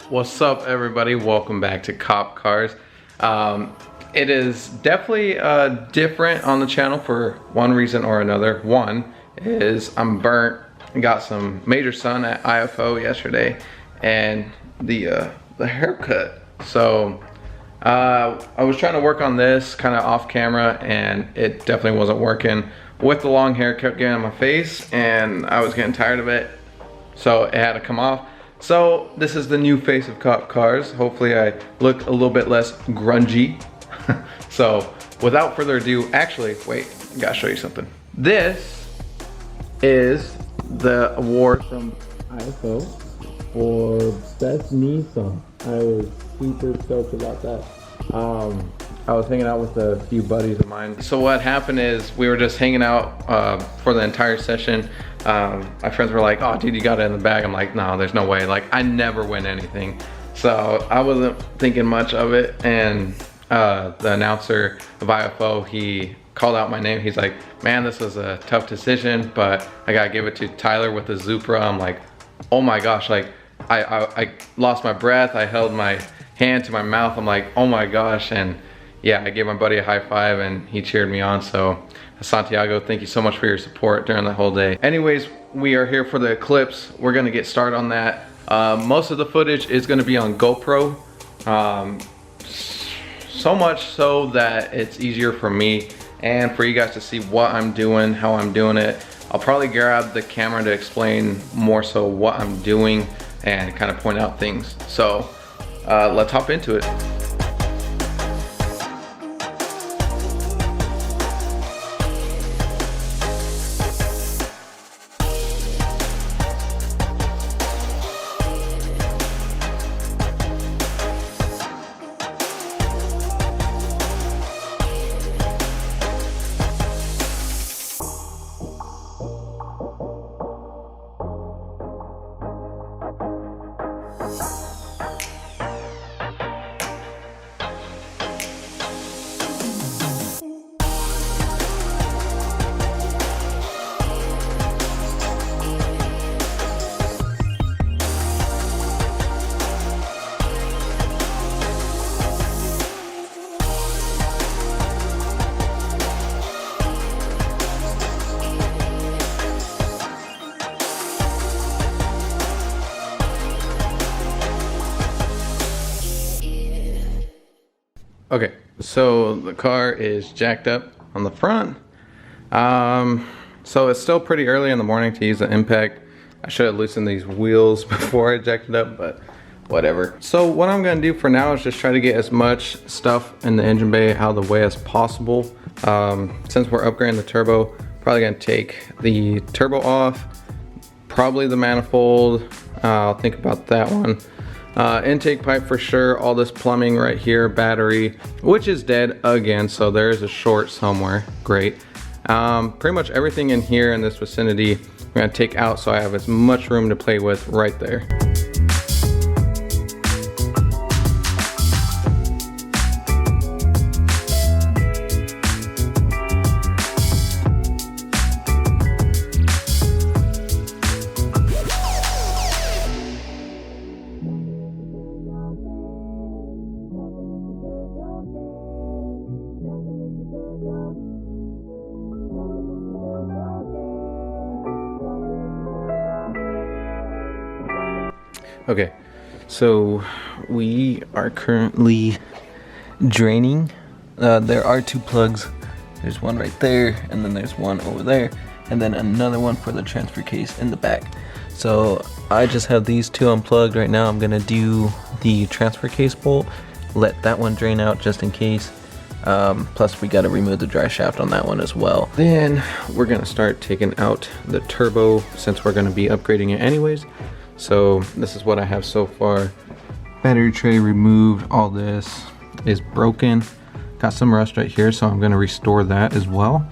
What's up, everybody? Welcome back to Cop Cars. It is definitely different on the channel for one reason or another. One is I'm burnt, got some major sun at IFO yesterday, and the haircut. So I was trying to work on this kind of off camera, and it definitely wasn't working. With the long hair, kept getting on my face, and I was getting tired of it, so it had to come off. So this is the new face of Cop Cars. Hopefully I look a little bit less grungy. So without further ado, actually, wait, I gotta show you something. This is the award from IFO for Best Knee Song. I was super stoked about that. I was hanging out with a few buddies of mine. So what happened is we were just hanging out for the entire session. My friends were like, oh dude, you got it in the bag. I'm like, no, there's no way. Like, I never win anything. So I wasn't thinking much of it. And the announcer of IFO, he called out my name. He's like, man, this was a tough decision, but I gotta give it to Tyler with the Zupra. I'm like, oh my gosh, like I lost my breath. I held my hand to my mouth. I'm like, oh my gosh. And yeah, I gave my buddy a high five and he cheered me on. So Santiago, thank you so much for your support during the whole day. Anyways, we are here for the Eclipse. We're gonna get started on that. Most of the footage is gonna be on GoPro. So much so that it's easier for me and for you guys to see what I'm doing, how I'm doing it. I'll probably grab the camera to explain more so what I'm doing and kind of point out things. So let's hop into it. Okay, so the car is jacked up on the front. So it's still pretty early in the morning to use the impact. I should have loosened these wheels before I jacked it up, but whatever. So what I'm gonna do for now is just try to get as much stuff in the engine bay out of the way as possible. Since we're upgrading the turbo, probably gonna take the turbo off, probably the manifold. I'll think about that one. Intake pipe for sure, all this plumbing right here, battery, which is dead again, so there is a short somewhere. Great. Pretty much everything in here in this vicinity I'm gonna take out so I have as much room to play with right there. Okay, so we are currently draining. There are two plugs. There's one right there, and then there's one over there, and then another one for the transfer case in the back. So I just have these two unplugged right now. I'm gonna do the transfer case bolt, let that one drain out just in case. Plus we gotta remove the dry shaft on that one as well. Then we're gonna start taking out the turbo since we're gonna be upgrading it anyways. So this is what I have so far. Battery tray removed, all this is broken. Got some rust right here, so I'm gonna restore that as well.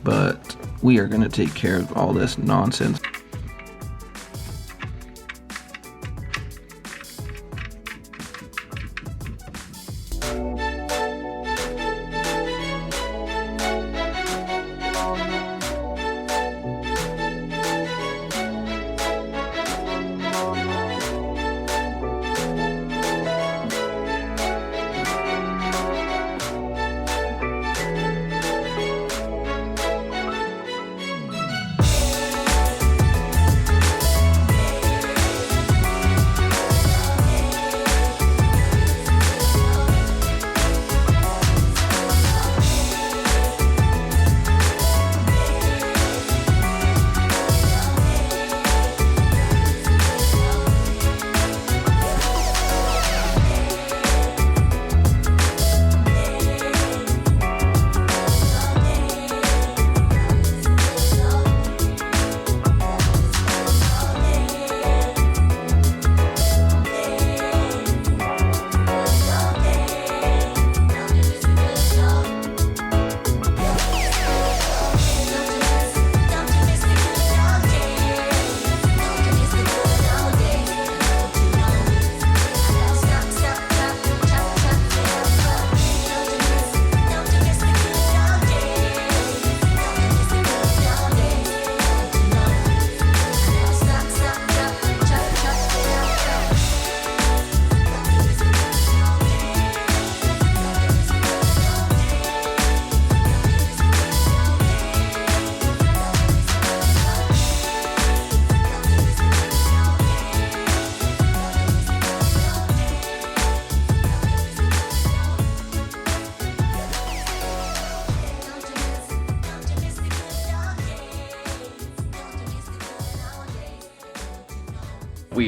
But we are gonna take care of all this nonsense.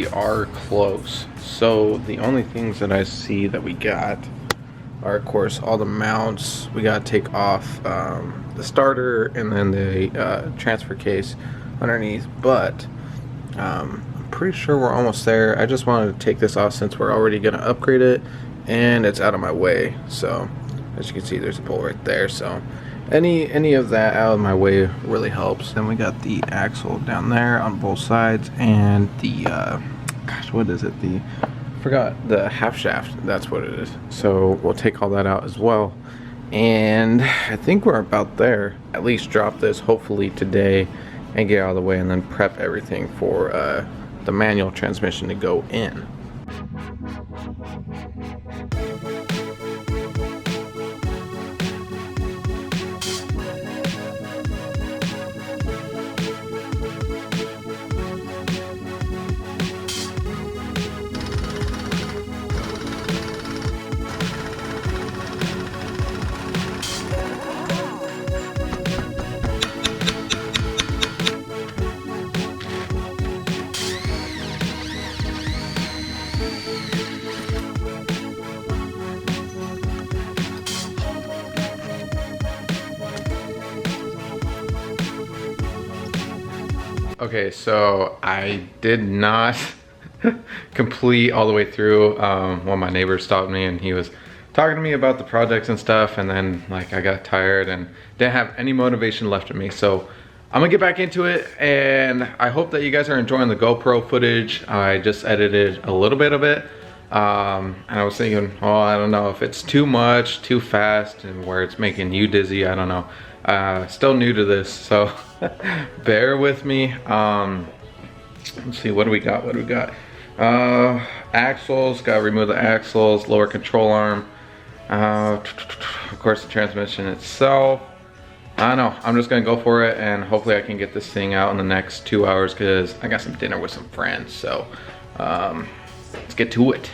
we are close. So the only things that I see that we got are, of course, all the mounts. We got to take off the starter and then the transfer case underneath, but I'm pretty sure we're almost there. I just wanted to take this off since we're already going to upgrade it and it's out of my way. So as you can see, there's a pole right there, so any of that out of my way really helps. Then we got the axle down there on both sides, and the gosh, what is it, forgot, the half shaft, that's what it is. So we'll take all that out as well, and I think we're about there. At least drop this hopefully today and get out of the way, and then prep everything for the manual transmission to go in. Okay, so I did not complete all the way through. One my neighbor stopped me and he was talking to me about the projects and stuff, and then like I got tired and didn't have any motivation left in me. So I'm gonna get back into it, and I hope that you guys are enjoying the GoPro footage. I just edited a little bit of it. And I was thinking, oh, I don't know if it's too much, too fast, and where it's making you dizzy, I don't know. Still new to this, so bear with me. Let's see, what do we got? Axles, gotta remove the axles, lower control arm. Of course, the transmission itself. I don't know, I'm just gonna go for it, and hopefully I can get this thing out in the next 2 hours, because I got some dinner with some friends. So let's get to it.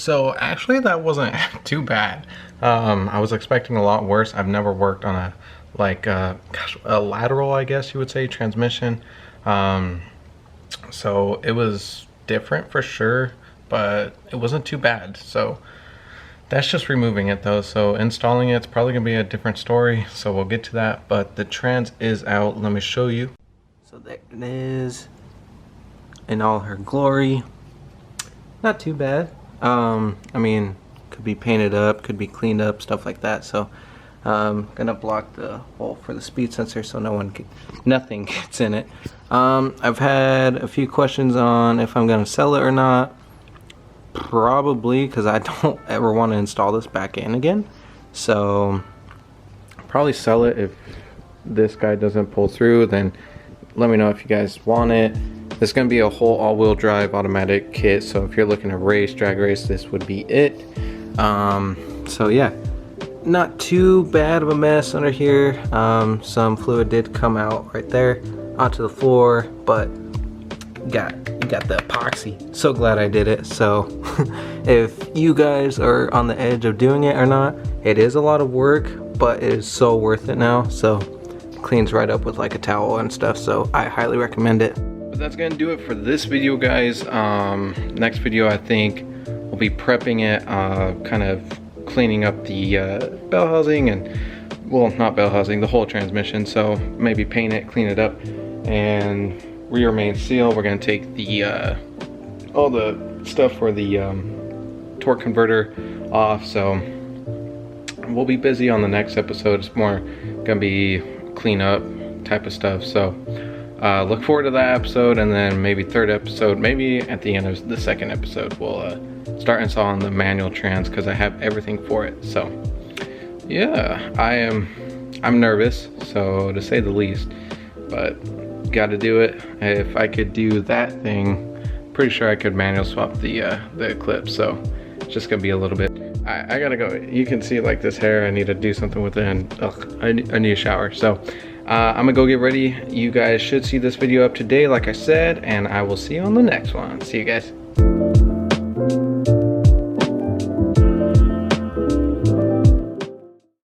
So actually that wasn't too bad. I was expecting a lot worse. I've never worked on a gosh, a lateral, I guess you would say, transmission. So it was different for sure, but it wasn't too bad. So that's just removing it though. So installing it's probably gonna be a different story. So we'll get to that, but the trans is out. Let me show you. So there it is in all her glory. Not too bad. I mean, could be painted up, could be cleaned up, stuff like that. So gonna block the hole for the speed sensor so nothing gets in it. I've had a few questions on if I'm gonna sell it or not. Probably, because I don't ever want to install this back in again. So probably sell it if this guy doesn't pull through. Then let me know if you guys want it. This is gonna be a whole all-wheel drive automatic kit. So if you're looking to race, drag race, this would be it. So yeah, not too bad of a mess under here. Some fluid did come out right there onto the floor, but got the epoxy. So glad I did it. So if you guys are on the edge of doing it or not, it is a lot of work, but it is so worth it now. So it cleans right up with like a towel and stuff. So I highly recommend it. But that's gonna do it for this video, guys. Next video I think we'll be prepping it, kind of cleaning up the bell housing and, well, not bell housing, the whole transmission. So maybe paint it, clean it up, and rear main seal. We're gonna take the all the stuff for the torque converter off. So we'll be busy on the next episode. It's more gonna be clean up type of stuff. So look forward to that episode, and then maybe third episode, maybe at the end of the second episode, we'll start installing the manual trans, because I have everything for it. So yeah, I'm nervous, so to say the least, but got to do it. If I could do that thing, pretty sure I could manual swap the Eclipse. So it's just gonna be a little bit. I gotta go. You can see like this hair. I need to do something with it, and I need a shower. So I'm gonna go get ready. You guys should see this video up today, like I said, and I will see you on the next one. See you guys.